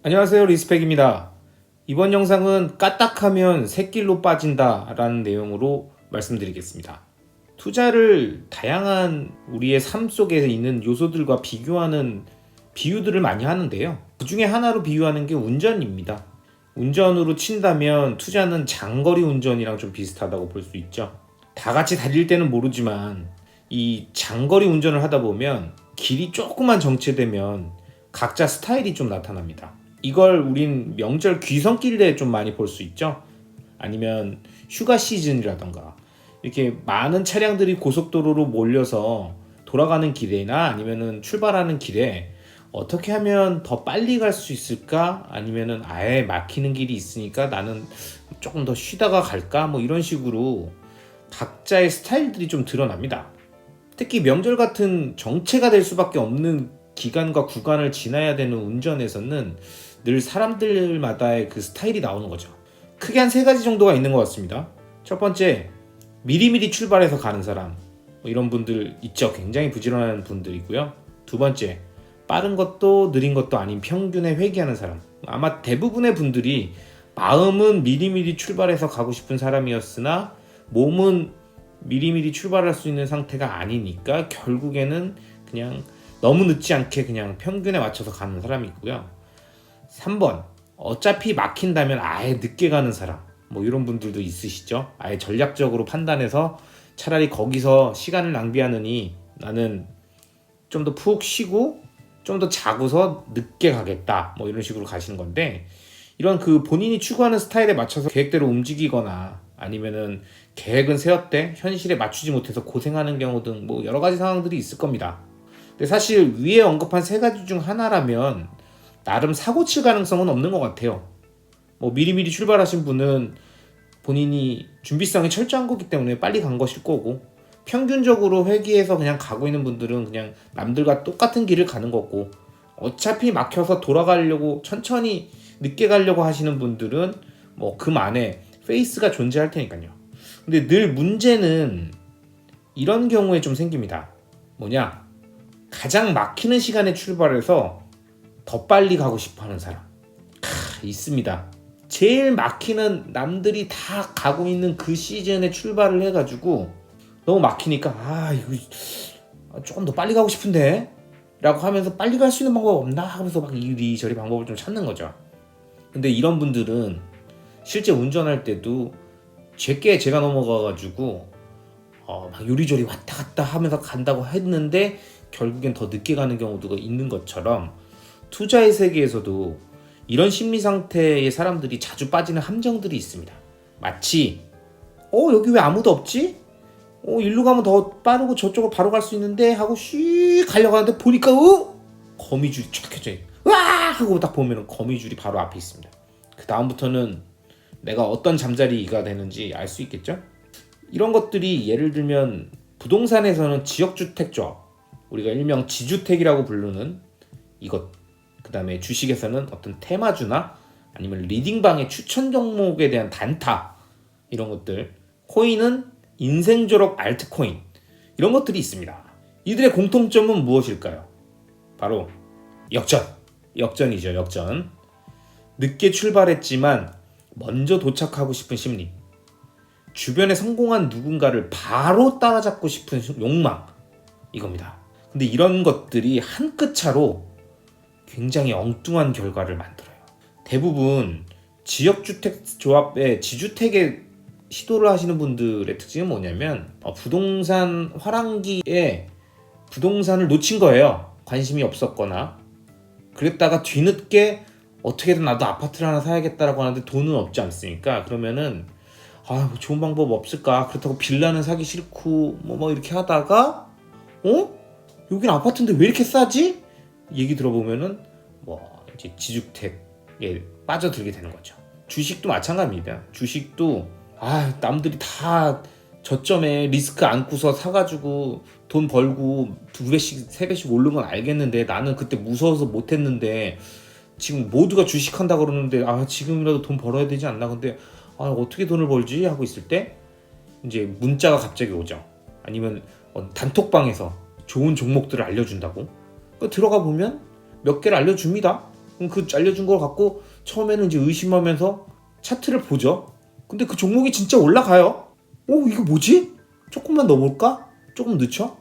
안녕하세요, 리스펙입니다. 이번 영상은 까딱하면 새길로 빠진다 라는 내용으로 말씀드리겠습니다. 투자를 다양한 우리의 삶 속에 있는 요소들과 비교하는 비유들을 많이 하는데요. 그 중에 하나로 비유하는 게 운전입니다. 운전으로 친다면 투자는 장거리 운전이랑 좀 비슷하다고 볼 수 있죠. 다 같이 달릴 때는 모르지만 이 장거리 운전을 하다 보면 길이 조금만 정체되면 각자 스타일이 좀 나타납니다. 이걸 우린 명절 귀성길에 좀 많이 볼 수 있죠. 아니면 휴가 시즌이라던가 이렇게 많은 차량들이 고속도로로 몰려서 돌아가는 길이나 아니면은 출발하는 길에 어떻게 하면 더 빨리 갈 수 있을까? 아니면은 아예 막히는 길이 있으니까 나는 조금 더 쉬다가 갈까? 뭐 이런 식으로 각자의 스타일들이 좀 드러납니다. 특히 명절 같은 정체가 될 수밖에 없는 기간과 구간을 지나야 되는 운전에서는 늘 사람들마다의 그 스타일이 나오는 거죠. 크게 한 세 가지 정도가 있는 것 같습니다. 첫 번째, 미리미리 출발해서 가는 사람. 이런 분들 있죠. 굉장히 부지런한 분들이고요. 두 번째, 빠른 것도 느린 것도 아닌 평균에 회귀하는 사람. 아마 대부분의 분들이 마음은 미리미리 출발해서 가고 싶은 사람이었으나 몸은 미리미리 출발할 수 있는 상태가 아니니까 결국에는 그냥 너무 늦지 않게 그냥 평균에 맞춰서 가는 사람이 있고요. 3번, 어차피 막힌다면 아예 늦게 가는 사람. 뭐 이런 분들도 있으시죠. 아예 전략적으로 판단해서 차라리 거기서 시간을 낭비하느니 나는 좀 더 푹 쉬고 좀 더 자고서 늦게 가겠다. 뭐 이런 식으로 가시는 건데, 이런 그 본인이 추구하는 스타일에 맞춰서 계획대로 움직이거나 아니면은 계획은 세웠대 현실에 맞추지 못해서 고생하는 경우 등 뭐 여러 가지 상황들이 있을 겁니다. 근데 사실 위에 언급한 세 가지 중 하나라면 나름 사고 칠 가능성은 없는 것 같아요. 뭐 미리미리 출발하신 분은 본인이 준비성이 철저한 거기 때문에 빨리 간 것일 거고, 평균적으로 회귀해서 그냥 가고 있는 분들은 그냥 남들과 똑같은 길을 가는 거고, 어차피 막혀서 돌아가려고 천천히 늦게 가려고 하시는 분들은 뭐 그 안에 페이스가 존재할 테니까요. 근데 늘 문제는 이런 경우에 좀 생깁니다. 뭐냐? 가장 막히는 시간에 출발해서 더 빨리 가고 싶어 하는 사람. 있습니다. 제일 막히는 남들이 다 가고 있는 그 시즌에 출발을 해가지고 너무 막히니까 이거 조금 더 빨리 가고 싶은데 라고 하면서 빨리 갈 수 있는 방법 없나 하면서 막 이리저리 방법을 좀 찾는 거죠. 근데 이런 분들은 실제 운전할 때도 제게 제가 넘어가가지고 막 요리조리 왔다 갔다 하면서 간다고 했는데 결국엔 더 늦게 가는 경우도 있는 것처럼, 투자의 세계에서도 이런 심리 상태의 사람들이 자주 빠지는 함정들이 있습니다. 마치 여기 왜 아무도 없지? 일로 가면 더 빠르고 저쪽으로 바로 갈 수 있는데 하고 쉬 가려고 하는데 보니까 거미줄이 쫙 켜져 있고 와 하고 딱 보면 거미줄이 바로 앞에 있습니다. 그 다음부터는 내가 어떤 잠자리가 되는지 알 수 있겠죠? 이런 것들이 예를 들면 부동산에서는 지역주택조합, 우리가 일명 지주택이라고 부르는 이것, 그 다음에 주식에서는 어떤 테마주나 아니면 리딩방의 추천 종목에 대한 단타, 이런 것들, 코인은 인생조록 알트코인, 이런 것들이 있습니다. 이들의 공통점은 무엇일까요? 바로 역전이죠. 역전. 늦게 출발했지만 먼저 도착하고 싶은 심리, 주변에 성공한 누군가를 바로 따라잡고 싶은 욕망, 이겁니다. 근데 이런 것들이 한 끗 차로 굉장히 엉뚱한 결과를 만들어요. 대부분 지역주택 조합의 지주택에 시도를 하시는 분들의 특징은 뭐냐면 부동산 화랑기에 부동산을 놓친 거예요. 관심이 없었거나. 그랬다가 뒤늦게 어떻게든 나도 아파트를 하나 사야겠다라고 하는데 돈은 없지 않습니까? 그러면은 뭐 좋은 방법 없을까? 그렇다고 빌라는 사기 싫고 뭐 이렇게 하다가 여긴 아파트인데 왜 이렇게 싸지? 얘기 들어보면은 뭐 이제 지주택에 빠져들게 되는 거죠. 주식도 마찬가지입니다. 주식도 남들이 다 저점에 리스크 안고서 사가지고 돈 벌고 2배씩 3배씩 오른 건 알겠는데 나는 그때 무서워서 못했는데 지금 모두가 주식한다 그러는데 지금이라도 돈 벌어야 되지 않나? 근데 어떻게 돈을 벌지? 하고 있을 때 이제 문자가 갑자기 오죠. 아니면 단톡방에서 좋은 종목들을 알려준다고. 들어가 보면 몇 개를 알려줍니다. 그럼 그 알려준 걸 갖고 처음에는 이제 의심하면서 차트를 보죠. 근데 그 종목이 진짜 올라가요. 이거 뭐지? 조금만 넣어볼까? 조금 넣죠?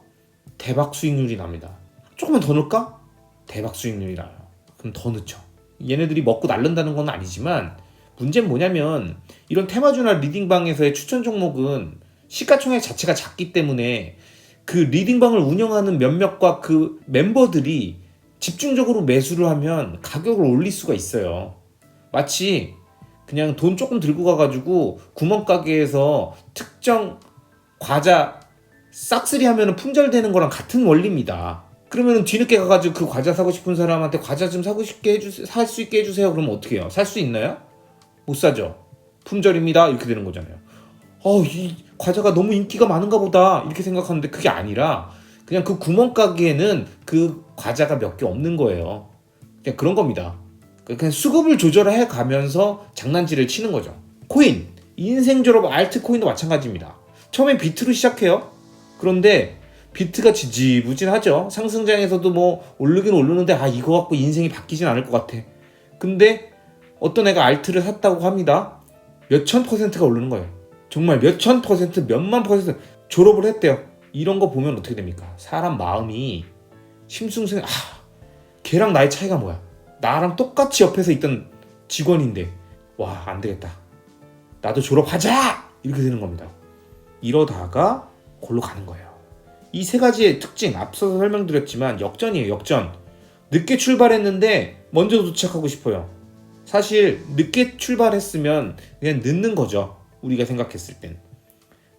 대박 수익률이 납니다. 조금만 더 넣을까? 대박 수익률이 나요. 그럼 더 넣죠. 얘네들이 먹고 날른다는 건 아니지만 문제는 뭐냐면 이런 테마주나 리딩방에서의 추천 종목은 시가총액 자체가 작기 때문에 그 리딩방을 운영하는 몇몇과 그 멤버들이 집중적으로 매수를 하면 가격을 올릴 수가 있어요. 마치 그냥 돈 조금 들고 가가지고 구멍가게에서 특정 과자 싹쓸이 하면 품절되는 거랑 같은 원리입니다. 그러면 뒤늦게 가가지고 그 과자 사고 싶은 사람한테 과자 좀 살 수 있게 해주세요. 그러면 어떻게 해요? 살 수 있나요? 못 사죠. 품절입니다. 이렇게 되는 거잖아요. 이 과자가 너무 인기가 많은가 보다 이렇게 생각하는데 그게 아니라 그냥 그 구멍가게에는 그 과자가 몇 개 없는 거예요. 그냥 그런 겁니다. 그냥 수급을 조절해 가면서 장난질을 치는 거죠. 코인, 인생 졸업 알트코인도 마찬가지입니다. 처음엔 비트로 시작해요. 그런데 비트가 지지부진하죠. 상승장에서도 뭐 오르긴 오르는데 이거 갖고 인생이 바뀌진 않을 것 같아. 근데 어떤 애가 알트를 샀다고 합니다. 몇천 %가 오르는 거예요. 정말 몇천 %, 몇만 % 졸업을 했대요. 이런 거 보면 어떻게 됩니까? 사람 마음이 심승승. 걔랑 나의 차이가 뭐야? 나랑 똑같이 옆에서 있던 직원인데 안 되겠다. 나도 졸업하자! 이렇게 되는 겁니다. 이러다가 골로 가는 거예요. 이 세 가지의 특징 앞서서 설명드렸지만 역전이에요. 역전. 늦게 출발했는데 먼저 도착하고 싶어요. 사실 늦게 출발했으면 그냥 늦는 거죠. 우리가 생각했을 땐.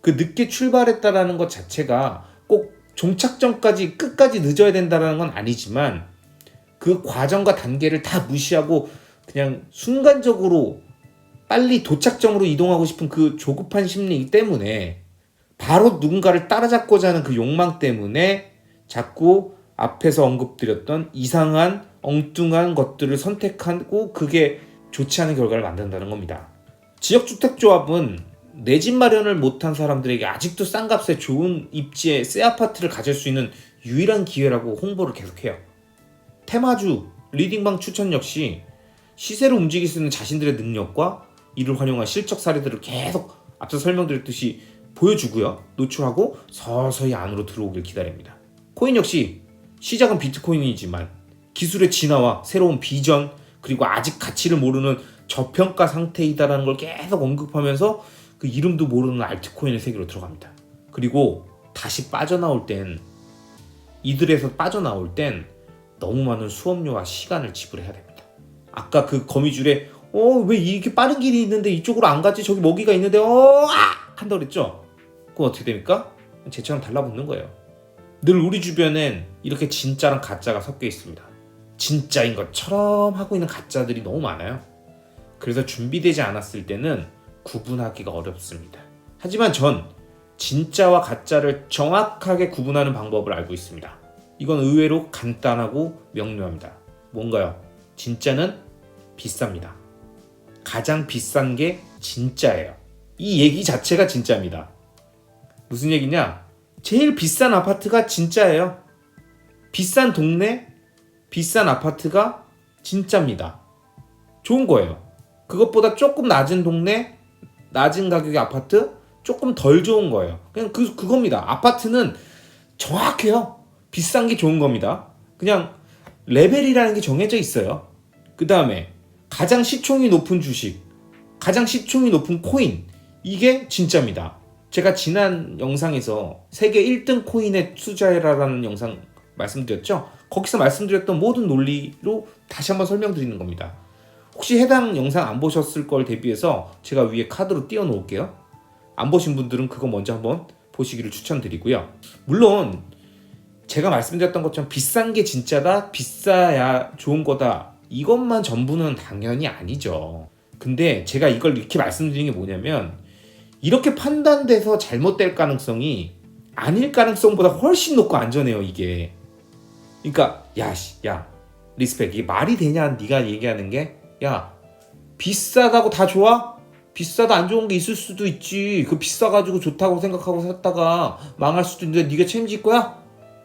그 늦게 출발했다라는 것 자체가 꼭 종착점까지 끝까지 늦어야 된다는 건 아니지만 그 과정과 단계를 다 무시하고 그냥 순간적으로 빨리 도착점으로 이동하고 싶은 그 조급한 심리 때문에 바로 누군가를 따라잡고자 하는 그 욕망 때문에 자꾸 앞에서 언급드렸던 이상한 엉뚱한 것들을 선택하고 그게 좋지 않은 결과를 만든다는 겁니다. 지역주택조합은 내 집 마련을 못한 사람들에게 아직도 싼 값에 좋은 입지에 새 아파트를 가질 수 있는 유일한 기회라고 홍보를 계속해요. 테마주, 리딩방 추천 역시 시세로 움직일 수 있는 자신들의 능력과 이를 활용한 실적 사례들을 계속 앞서 설명드렸듯이 보여주고요. 노출하고 서서히 안으로 들어오길 기다립니다. 코인 역시 시작은 비트코인이지만 기술의 진화와 새로운 비전 그리고 아직 가치를 모르는 저평가 상태이다라는 걸 계속 언급하면서 그 이름도 모르는 알트코인의 세계로 들어갑니다. 그리고 다시 빠져나올 땐 이들에서 빠져나올 땐 너무 많은 수업료와 시간을 지불해야 됩니다. 아까 그 거미줄에 왜 이렇게 빠른 길이 있는데 이쪽으로 안 가지? 저기 먹이가 있는데 한다고 그랬죠? 그럼 어떻게 됩니까? 쟤처럼 달라붙는 거예요. 늘 우리 주변엔 이렇게 진짜랑 가짜가 섞여 있습니다. 진짜인 것처럼 하고 있는 가짜들이 너무 많아요. 그래서 준비되지 않았을 때는 구분하기가 어렵습니다. 하지만 전 진짜와 가짜를 정확하게 구분하는 방법을 알고 있습니다. 이건 의외로 간단하고 명료합니다. 뭔가요? 진짜는 비쌉니다. 가장 비싼 게 진짜예요. 이 얘기 자체가 진짜입니다. 무슨 얘기냐? 제일 비싼 아파트가 진짜예요. 비싼 동네, 비싼 아파트가 진짜입니다. 좋은 거예요. 그것보다 조금 낮은 동네, 낮은 가격의 아파트, 조금 덜 좋은 거예요. 그냥 그겁니다. 아파트는 정확해요. 비싼 게 좋은 겁니다. 그냥 레벨이라는 게 정해져 있어요. 그 다음에 가장 시총이 높은 주식, 가장 시총이 높은 코인, 이게 진짜입니다. 제가 지난 영상에서 세계 1등 코인에 투자해라라는 영상 말씀드렸죠? 거기서 말씀드렸던 모든 논리로 다시 한번 설명드리는 겁니다. 혹시 해당 영상 안 보셨을 걸 대비해서 제가 위에 카드로 띄워 놓을게요. 안 보신 분들은 그거 먼저 한번 보시기를 추천드리고요. 물론 제가 말씀드렸던 것처럼 비싼 게 진짜다, 비싸야 좋은 거다, 이것만 전부는 당연히 아니죠. 근데 제가 이걸 이렇게 말씀드리는 게 뭐냐면 이렇게 판단돼서 잘못될 가능성이 아닐 가능성보다 훨씬 높고 안전해요, 이게. 그러니까 야 리스펙, 이게 말이 되냐 네가 얘기하는 게. 야, 비싸다고 다 좋아? 비싸다 안 좋은 게 있을 수도 있지. 그 비싸가지고 좋다고 생각하고 샀다가 망할 수도 있는데 네가 책임질 거야?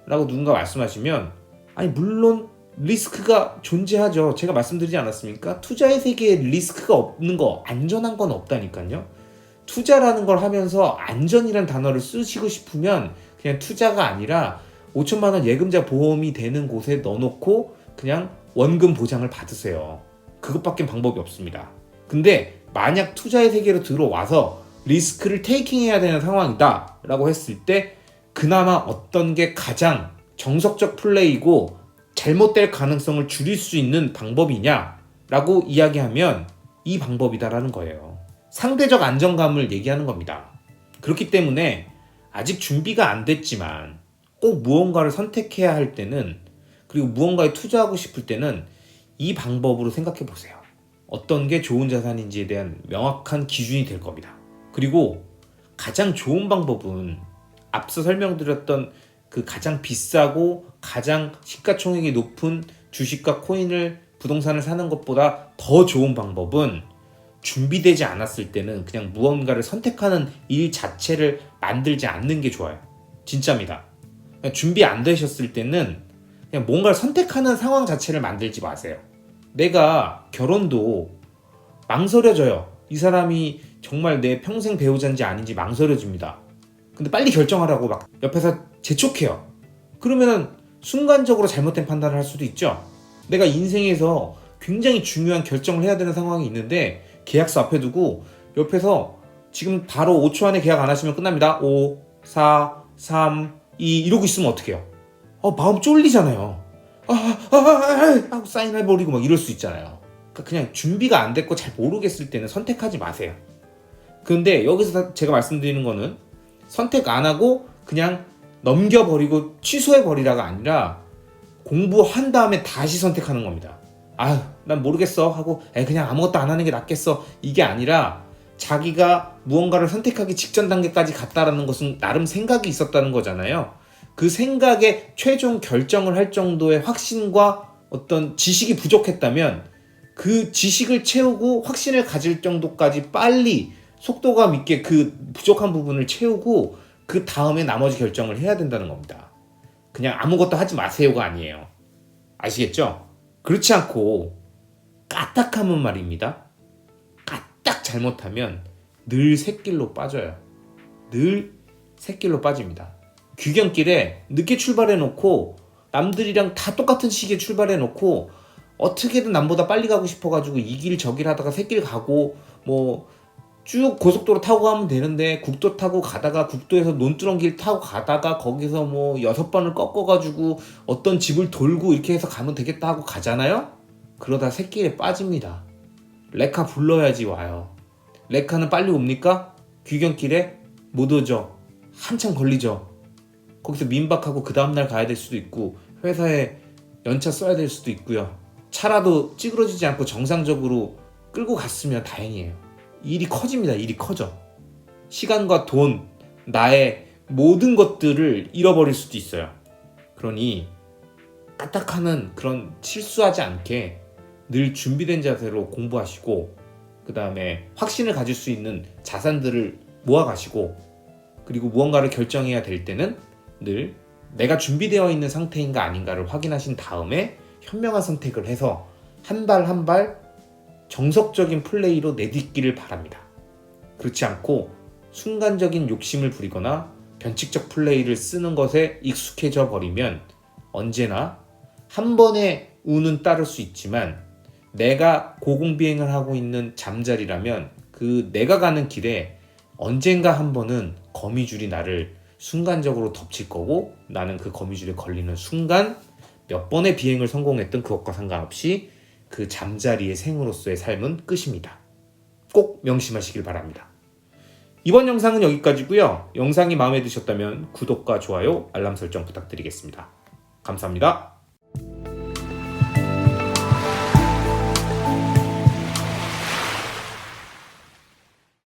라고 누군가 말씀하시면, 아니 물론 리스크가 존재하죠. 제가 말씀드리지 않았습니까? 투자의 세계에 리스크가 없는 거, 안전한 건 없다니까요. 투자라는 걸 하면서 안전이란 단어를 쓰시고 싶으면 그냥 투자가 아니라 5천만 원 예금자 보험이 되는 곳에 넣어놓고 그냥 원금 보장을 받으세요. 그것밖에 방법이 없습니다. 근데 만약 투자의 세계로 들어와서 리스크를 테이킹해야 되는 상황이다 라고 했을 때 그나마 어떤 게 가장 정석적 플레이고 잘못될 가능성을 줄일 수 있는 방법이냐 라고 이야기하면 이 방법이다라는 거예요. 상대적 안정감을 얘기하는 겁니다. 그렇기 때문에 아직 준비가 안 됐지만 꼭 무언가를 선택해야 할 때는, 그리고 무언가에 투자하고 싶을 때는 이 방법으로 생각해 보세요. 어떤 게 좋은 자산인지에 대한 명확한 기준이 될 겁니다. 그리고 가장 좋은 방법은 앞서 설명드렸던 그 가장 비싸고 가장 시가총액이 높은 주식과 코인을, 부동산을 사는 것보다 더 좋은 방법은 준비되지 않았을 때는 그냥 무언가를 선택하는 일 자체를 만들지 않는 게 좋아요. 진짜입니다. 그냥 준비 안 되셨을 때는 그냥 뭔가를 선택하는 상황 자체를 만들지 마세요. 내가 결혼도 망설여져요. 이 사람이 정말 내 평생 배우자인지 아닌지 망설여집니다. 근데 빨리 결정하라고 막 옆에서 재촉해요. 그러면은 순간적으로 잘못된 판단을 할 수도 있죠. 내가 인생에서 굉장히 중요한 결정을 해야 되는 상황이 있는데 계약서 앞에 두고 옆에서 지금 바로 5초 안에 계약 안 하시면 끝납니다. 5, 4, 3, 2 이러고 있으면 어떡해요? 마음 쫄리잖아요. 하고 사인해버리고 막 이럴 수 있잖아요. 그러니까 그냥 준비가 안 됐고 잘 모르겠을 때는 선택하지 마세요. 근데 여기서 제가 말씀드리는 거는 선택 안 하고 그냥 넘겨버리고 취소해버리라가 아니라 공부한 다음에 다시 선택하는 겁니다. 난 모르겠어 하고 그냥 아무것도 안 하는 게 낫겠어, 이게 아니라 자기가 무언가를 선택하기 직전 단계까지 갔다라는 것은 나름 생각이 있었다는 거잖아요. 그 생각에 최종 결정을 할 정도의 확신과 어떤 지식이 부족했다면 그 지식을 채우고 확신을 가질 정도까지 빨리 속도감 있게 그 부족한 부분을 채우고 그 다음에 나머지 결정을 해야 된다는 겁니다. 그냥 아무것도 하지 마세요가 아니에요. 아시겠죠? 그렇지 않고 까딱하면 말입니다. 까딱 잘못하면 늘 샛길로 빠져요. 늘 샛길로 빠집니다. 귀경길에 늦게 출발해놓고 남들이랑 다 똑같은 시기에 출발해놓고 어떻게든 남보다 빨리 가고 싶어가지고 이 길 저 길 하다가 샛길 가고 뭐 쭉 고속도로 타고 가면 되는데 국도 타고 가다가 국도에서 논두렁길 타고 가다가 거기서 뭐 6번을 꺾어가지고 어떤 집을 돌고 이렇게 해서 가면 되겠다 하고 가잖아요? 그러다 샛길에 빠집니다. 레카 불러야지 와요. 레카는 빨리 옵니까? 귀경길에 못 오죠. 한참 걸리죠. 거기서 민박하고 그 다음날 가야 될 수도 있고 회사에 연차 써야 될 수도 있고요. 차라도 찌그러지지 않고 정상적으로 끌고 갔으면 다행이에요. 일이 커집니다. 일이 커져. 시간과 돈, 나의 모든 것들을 잃어버릴 수도 있어요. 그러니 까딱하는 그런 실수하지 않게 늘 준비된 자세로 공부하시고, 그 다음에 확신을 가질 수 있는 자산들을 모아가시고, 그리고 무언가를 결정해야 될 때는 늘 내가 준비되어 있는 상태인가 아닌가를 확인하신 다음에 현명한 선택을 해서 한 발 한 발 정석적인 플레이로 내딛기를 바랍니다. 그렇지 않고 순간적인 욕심을 부리거나 변칙적 플레이를 쓰는 것에 익숙해져 버리면 언제나 한 번의 운은 따를 수 있지만 내가 고공비행을 하고 있는 잠자리라면 그 내가 가는 길에 언젠가 한 번은 거미줄이 나를 순간적으로 덮칠 거고, 나는 그 거미줄에 걸리는 순간 몇 번의 비행을 성공했던 그것과 상관없이 그 잠자리의 생으로서의 삶은 끝입니다. 꼭 명심하시길 바랍니다. 이번 영상은 여기까지고요. 영상이 마음에 드셨다면 구독과 좋아요, 알람 설정 부탁드리겠습니다. 감사합니다.